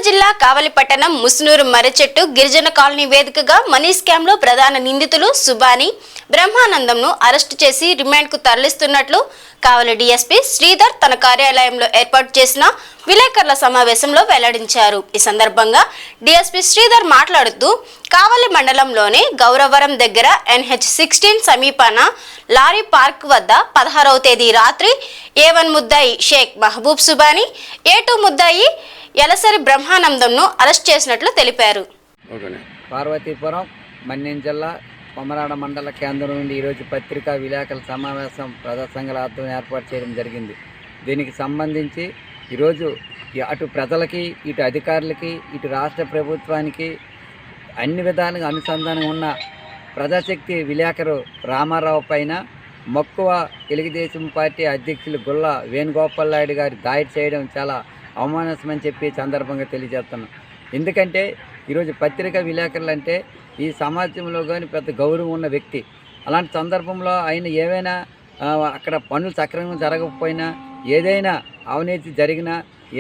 జిల్లా కావలి పట్టణం ముస్నూరు మర్రిచెట్టు గిరిజన కాలనీ వేదికగా మనీ స్కామ్ లో ప్రధాన నిందితులు సుబాని బ్రహ్మానందంను అరెస్టు చేసి రిమాండ్ కు తరలిస్తున్నట్లు కావలి డీఎస్పీ శ్రీధర్ తన కార్యాలయంలో ఏర్పాటు చేసిన విలేకరుల సమావేశంలో వెల్లడించారు। ఈ సందర్భంగా డీఎస్పీ శ్రీధర్ మాట్లాడుతూ కావలి మండలంలోని గౌరవరం దగ్గర NH16 సమీపాన లారీ పార్క్ వద్ద 16వ తేదీ రాత్రి A1 ముద్దాయి షేక్ మహబూబ్ సుబాని A2 ముద్దాయి యలసరి బ్రహ్మానందంను అరెస్ట్ చేసినట్లు తెలిపారు। పార్వతీపురం మన్యం జిల్లా కొమరాడ మండల కేంద్రం నుండి ఈరోజు పత్రికా విలేకరుల సమావేశం ప్రజా సంఘాల ఆధ్వర్యంలో ఏర్పాటు చేయడం జరిగింది। దీనికి సంబంధించి ఈరోజు అటు ప్రజలకి ఇటు అధికారులకి ఇటు రాష్ట్ర ప్రభుత్వానికి అన్ని విధాలుగా అనుసంధానం ఉన్న ప్రజాశక్తి విలేకరు రామారావు పైన మక్కువ తెలుగుదేశం పార్టీ అధ్యక్షులు గుల్ల వేణుగోపాల్ నాయుడు గారి దాడి చేయడం చాలా అవమానమని చెప్పి సందర్భంగా తెలియజేస్తున్నాం। ఎందుకంటే ఈరోజు పత్రికా విలేకరులు అంటే ఈ సమాజంలో కానీ పెద్ద గౌరవం ఉన్న వ్యక్తి। అలాంటి సందర్భంలో ఆయన ఏవైనా అక్కడ పనులు సక్రమంగా జరగకపోయినా ఏదైనా అవినీతి జరిగినా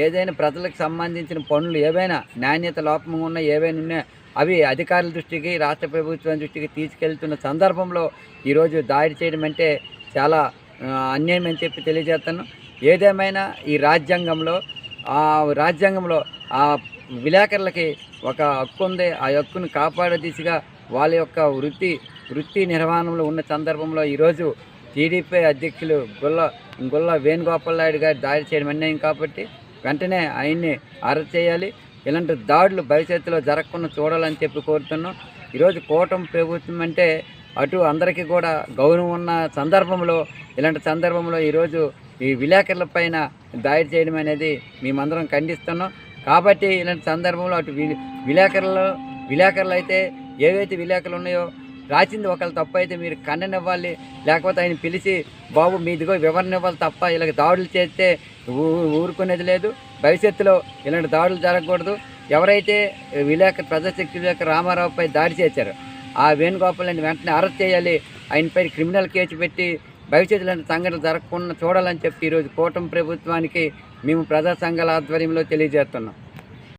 ఏదైనా ప్రజలకు సంబంధించిన పనులు ఏవైనా నాణ్యత లోపంగా ఉన్నా ఏవైనా ఉన్నా అవి అధికారుల దృష్టికి రాష్ట్ర ప్రభుత్వం దృష్టికి తీసుకెళ్తున్న సందర్భంలో ఈరోజు దాడి చేయడం అంటే చాలా అన్యాయం అని చెప్పి తెలియజేస్తాను। ఏదేమైనా ఈ రాజ్యాంగంలో ఆ విలేకరులకి ఒక హక్కు ఉంది। ఆ హక్కును కాపాడే దిశగా వాళ్ళ యొక్క వృత్తి నిర్వహణలో ఉన్న సందర్భంలో ఈరోజు టీడీపీ అధ్యక్షులు గుల్ల వేణుగోపాల్ నాయుడు గారు దాడి చేయడం అన్యాయం కాబట్టి వెంటనే ఆయన్ని అరెస్ట్ చేయాలి। ఇలాంటి దాడులు భవిష్యత్తులో జరగకుండా చూడాలని చెప్పి కోరుతున్నాం। ఈరోజు కూటమి ప్రభుత్వం అంటే అటు అందరికీ కూడా గౌరవం ఉన్న సందర్భంలో ఇలాంటి సందర్భంలో ఈరోజు ఈ విలేకరుల పైన దాడి చేయడం అనేది మేమందరం ఖండిస్తున్నాం। కాబట్టి ఇలాంటి సందర్భంలో అటు విలేకరులు అయితే ఏవైతే విలేకరులు ఉన్నాయో రాసింది ఒకళ్ళు తప్పు అయితే మీరు ఖండనివ్వాలి, లేకపోతే ఆయన పిలిచి బాబు మీదిగో వివరణ ఇవ్వాలి తప్ప ఇలాగ దాడులు చేస్తే ఊరుకునేది లేదు। భవిష్యత్తులో ఇలాంటి దాడులు జరగకూడదు। ఎవరైతే ప్రజాశక్తి విలేకరు రామారావుపై దాడి చేశారో ఆ వేణుగోపాల్ని వెంటనే అరెస్ట్ చేయాలి, ఆయనపై క్రిమినల్ కేసు పెట్టి భవిష్యత్తులో సంఘటనలు జరగకుండా చూడాలని చెప్పి ఈరోజు కూటమి ప్రభుత్వానికి మేము ప్రజా సంఘాల ఆధ్వర్యంలో తెలియజేస్తున్నాం।